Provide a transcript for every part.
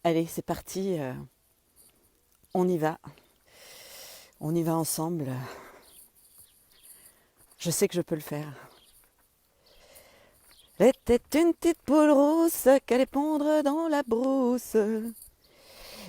Allez, c'est parti, on y va. On y va ensemble. Je sais que je peux le faire. Elle était une petite poule rousse qu'allait pondre dans la brousse.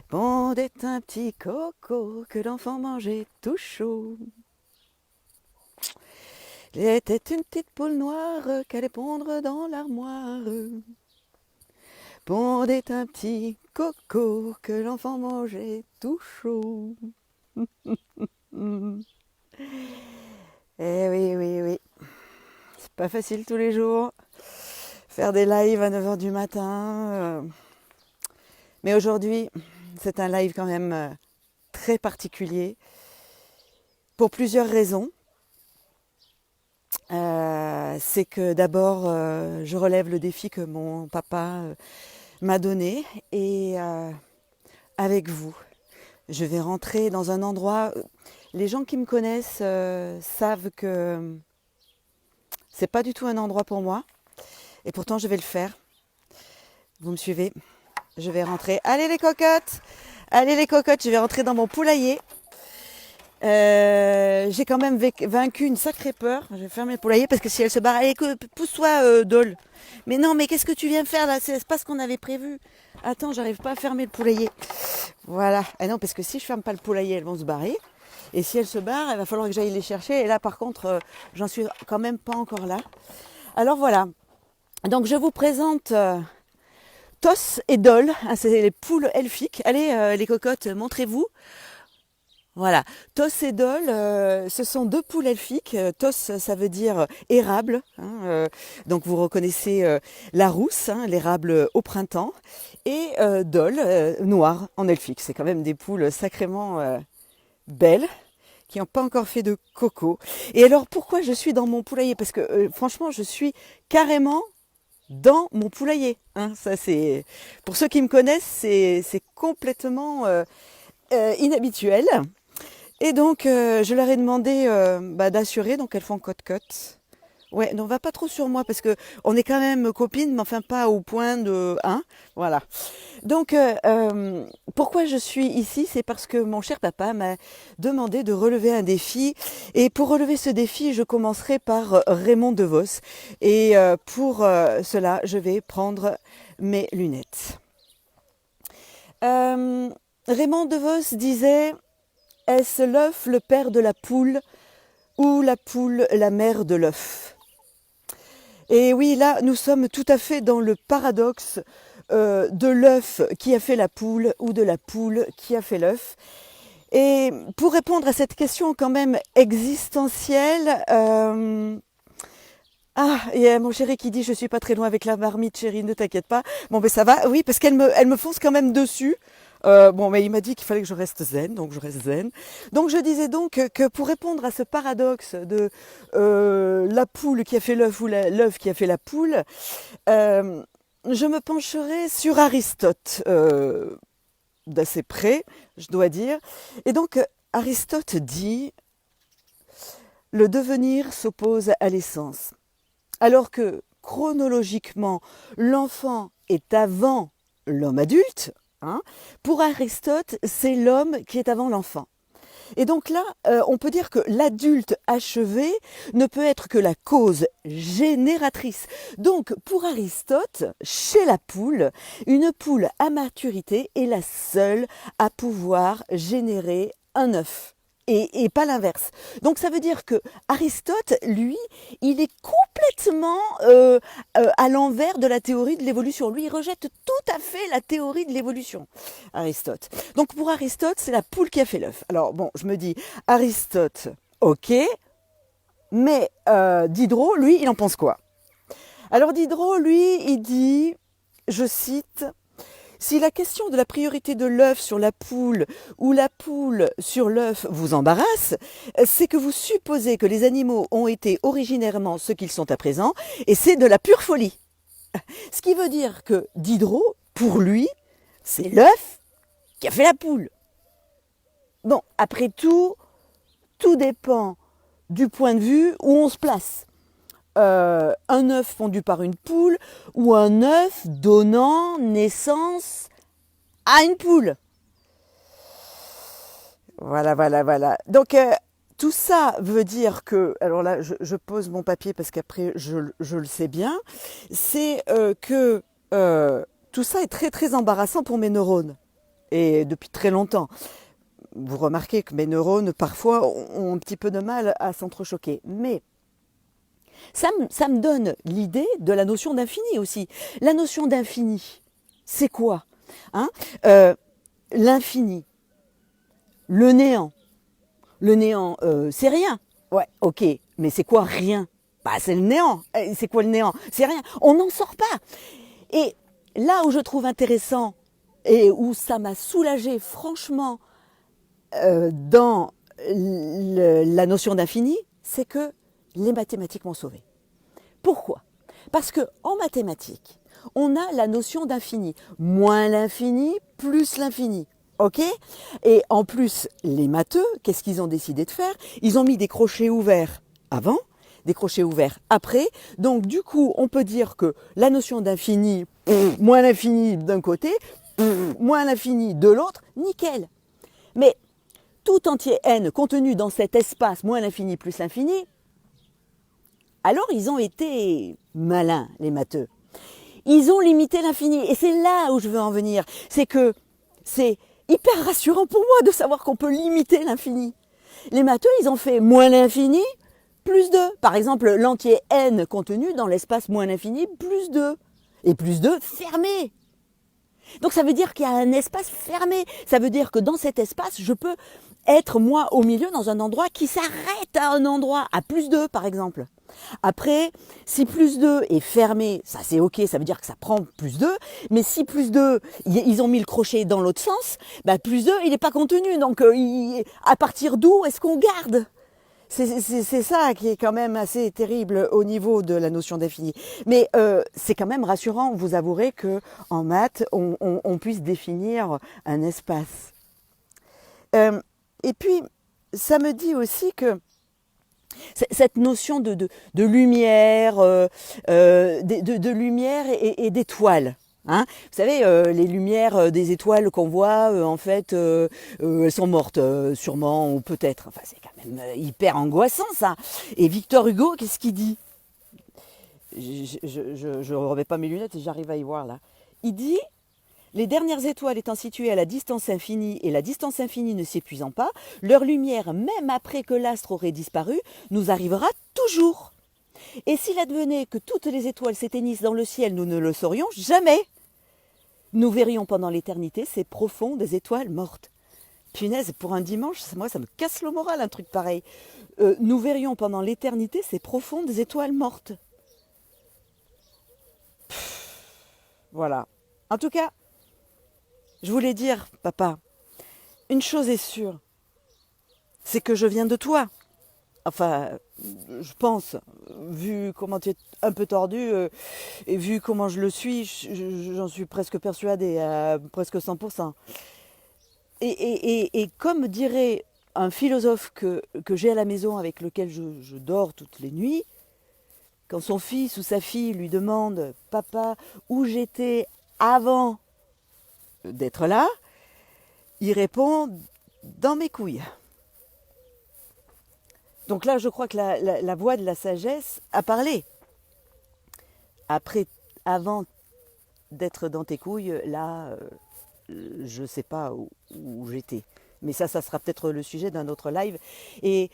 Pondait un petit coco que l'enfant mangeait tout chaud. Elle était une petite poule noire qu'allait pondre dans l'armoire. Pondait un petit coco que l'enfant mangeait tout chaud. Eh oui, oui, oui. C'est pas facile tous les jours. Faire des lives à 9 h du matin. Mais aujourd'hui, c'est un live quand même très particulier. Pour plusieurs raisons. C'est que d'abord, je relève le défi que mon papa m'a donné. Et avec vous, je vais rentrer dans un endroit. Les gens qui me connaissent savent que c'est pas du tout un endroit pour moi. Et pourtant, je vais le faire. Vous me suivez? Je vais rentrer. Allez les cocottes! Allez les cocottes, je vais rentrer dans mon poulailler. J'ai quand même vaincu une sacrée peur. Je vais fermer le poulailler parce que si elle se barre, allez, pousse-toi, Dole. Mais non, mais qu'est-ce que tu viens faire là? C'est pas ce qu'on avait prévu. Attends, j'arrive pas à fermer le poulailler. Voilà. Ah non, parce que si je ferme pas le poulailler, elles vont se barrer. Et si elles se barrent, il va falloir que j'aille les chercher. Et là, par contre, j'en suis quand même pas encore là. Alors voilà. Donc je vous présente Tos et Dol. C'est les poules elfiques. Allez, les cocottes, montrez-vous. Voilà, Tos et Dol, ce sont deux poules elfiques. Tos, ça veut dire érable, hein, donc vous reconnaissez la rousse, hein, l'érable au printemps, et Dol, noir en elfique. C'est quand même des poules sacrément belles, qui n'ont pas encore fait de coco. Et alors pourquoi je suis dans mon poulailler? Parce que franchement, je suis carrément dans mon poulailler. Hein. Ça, c'est pour ceux qui me connaissent, c'est complètement inhabituel. Et donc, je leur ai demandé d'assurer, donc elles font cote-cote. Ouais, non, va pas trop sur moi parce que on est quand même copines, mais enfin pas au point de... Hein, voilà. Donc, pourquoi je suis ici? C'est parce que mon cher papa m'a demandé de relever un défi. Et pour relever ce défi, je commencerai par Raymond DeVos. Et pour cela, je vais prendre mes lunettes. Raymond DeVos disait... Est-ce l'œuf le père de la poule ou la poule la mère de l'œuf? Et oui, là, nous sommes tout à fait dans le paradoxe de l'œuf qui a fait la poule ou de la poule qui a fait l'œuf. Et pour répondre à cette question quand même existentielle, il y a mon chéri qui dit je suis pas très loin avec la marmite, chérie, ne t'inquiète pas. Bon, ben ça va, oui, parce elle me fonce quand même dessus. Bon, mais il m'a dit qu'il fallait que je reste zen, donc je reste zen. Donc je disais donc que pour répondre à ce paradoxe de la poule qui a fait l'œuf ou l'œuf qui a fait la poule, je me pencherai sur Aristote d'assez près, je dois dire. Et donc Aristote dit le devenir s'oppose à l'essence. Alors que chronologiquement, l'enfant est avant l'homme adulte, hein, pour Aristote, c'est l'homme qui est avant l'enfant. Et donc là, on peut dire que l'adulte achevé ne peut être que la cause génératrice. Donc pour Aristote, chez la poule, une poule à maturité est la seule à pouvoir générer un œuf. Et pas l'inverse. Donc ça veut dire que Aristote, lui, il est complètement à l'envers de la théorie de l'évolution. Lui, il rejette tout à fait la théorie de l'évolution, Aristote. Donc pour Aristote, c'est la poule qui a fait l'œuf. Alors bon, je me dis, Aristote, ok, mais Diderot, lui, il en pense quoi? Alors Diderot, lui, il dit, je cite... Si la question de la priorité de l'œuf sur la poule ou la poule sur l'œuf vous embarrasse, c'est que vous supposez que les animaux ont été originairement ce qu'ils sont à présent, et c'est de la pure folie. Ce qui veut dire que Diderot, pour lui, c'est l'œuf qui a fait la poule. Bon, après tout, tout dépend du point de vue où on se place. Un œuf pondu par une poule ou un œuf donnant naissance à une poule. Voilà, voilà, voilà. Donc, tout ça veut dire que, alors là, je pose mon papier parce qu'après, je le sais bien, c'est que tout ça est très, très embarrassant pour mes neurones. Et depuis très longtemps. Vous remarquez que mes neurones, parfois, ont un petit peu de mal à s'entrechoquer. Mais ça me donne l'idée de la notion d'infini aussi. La notion d'infini, c'est quoi, hein? L'infini, le néant. Le néant, c'est rien. Ouais, ok, mais c'est quoi rien? Bah, c'est le néant. C'est quoi le néant? C'est rien. On n'en sort pas. Et là où je trouve intéressant et où ça m'a soulagé franchement dans la notion d'infini, c'est que les mathématiques m'ont sauvé. Pourquoi? Parce que en mathématiques, on a la notion d'infini. Moins l'infini, plus l'infini. Ok? Et en plus, les matheux, qu'est-ce qu'ils ont décidé de faire? Ils ont mis des crochets ouverts avant, des crochets ouverts après. Donc du coup, on peut dire que la notion d'infini, moins l'infini d'un côté, moins l'infini de l'autre, nickel. Mais tout entier n contenu dans cet espace moins l'infini plus l'infini, alors ils ont été malins, les matheux. Ils ont limité l'infini. Et c'est là où je veux en venir. C'est que c'est hyper rassurant pour moi de savoir qu'on peut limiter l'infini. Les matheux, ils ont fait moins l'infini plus 2. Par exemple, l'entier n contenu dans l'espace moins l'infini plus 2. Et plus 2 fermé. Donc ça veut dire qu'il y a un espace fermé. Ça veut dire que dans cet espace, je peux être moi au milieu dans un endroit qui s'arrête à un endroit, à plus 2 par exemple. Après, si plus 2 est fermé, ça c'est ok, ça veut dire que ça prend plus 2. Mais si plus 2, ils ont mis le crochet dans l'autre sens, bah plus 2, il n'est pas contenu. Donc à partir d'où est-ce qu'on garde? C'est ça qui est quand même assez terrible au niveau de la notion d'infini. Mais c'est quand même rassurant, vous avouerez qu'en maths, on puisse définir un espace. Et puis, ça me dit aussi que cette notion de lumière, de lumière et d'étoiles. Hein, vous savez, les lumières des étoiles qu'on voit, en fait, elles sont mortes, sûrement, ou peut-être. Enfin, c'est quand même hyper angoissant, ça. Et Victor Hugo, qu'est-ce qu'il dit? Je remets pas mes lunettes et j'arrive à y voir, là. Il dit, les dernières étoiles étant situées à la distance infinie et la distance infinie ne s'épuisant pas, leur lumière, même après que l'astre aurait disparu, nous arrivera toujours. Et s'il advenait que toutes les étoiles s'éteignissent dans le ciel, nous ne le saurions jamais. Nous verrions pendant l'éternité ces profondes étoiles mortes. Punaise, pour un dimanche, moi ça me casse le moral un truc pareil. Nous verrions pendant l'éternité ces profondes étoiles mortes. Voilà. En tout cas, je voulais dire, papa, une chose est sûre, c'est que je viens de toi. Enfin, je pense, vu comment tu es un peu tordu et vu comment je le suis, j'en suis presque persuadée, à presque 100%. Et comme dirait un philosophe que j'ai à la maison avec lequel je dors toutes les nuits, quand son fils ou sa fille lui demande « Papa, où j'étais avant d'être là ?» il répond « Dans mes couilles ». Donc là, je crois que la voix de la sagesse a parlé. Après, avant d'être dans tes couilles, là, je ne sais pas où j'étais. Mais ça sera peut-être le sujet d'un autre live. Et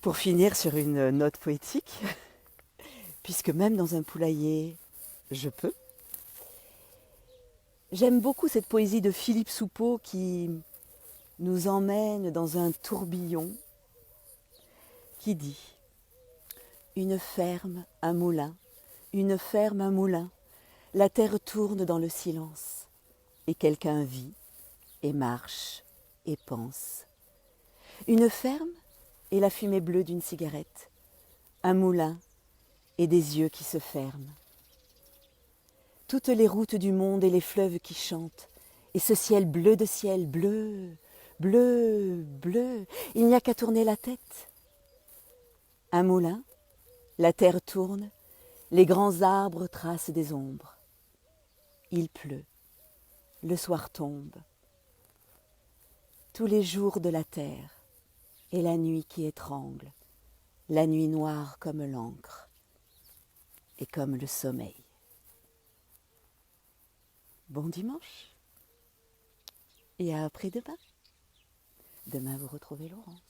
pour finir sur une note poétique, puisque même dans un poulailler, je peux, j'aime beaucoup cette poésie de Philippe Soupeau qui nous emmène dans un tourbillon qui dit « Une ferme, un moulin, une ferme, un moulin, la terre tourne dans le silence, et quelqu'un vit, et marche, et pense. Une ferme, et la fumée bleue d'une cigarette, un moulin, et des yeux qui se ferment. Toutes les routes du monde et les fleuves qui chantent, et ce ciel bleu de ciel, bleu, bleu, bleu, il n'y a qu'à tourner la tête. Un moulin, la terre tourne, les grands arbres tracent des ombres. Il pleut, le soir tombe, tous les jours de la terre, et la nuit qui étrangle, la nuit noire comme l'encre et comme le sommeil. Bon dimanche et à après-demain. Demain vous retrouvez Laurence.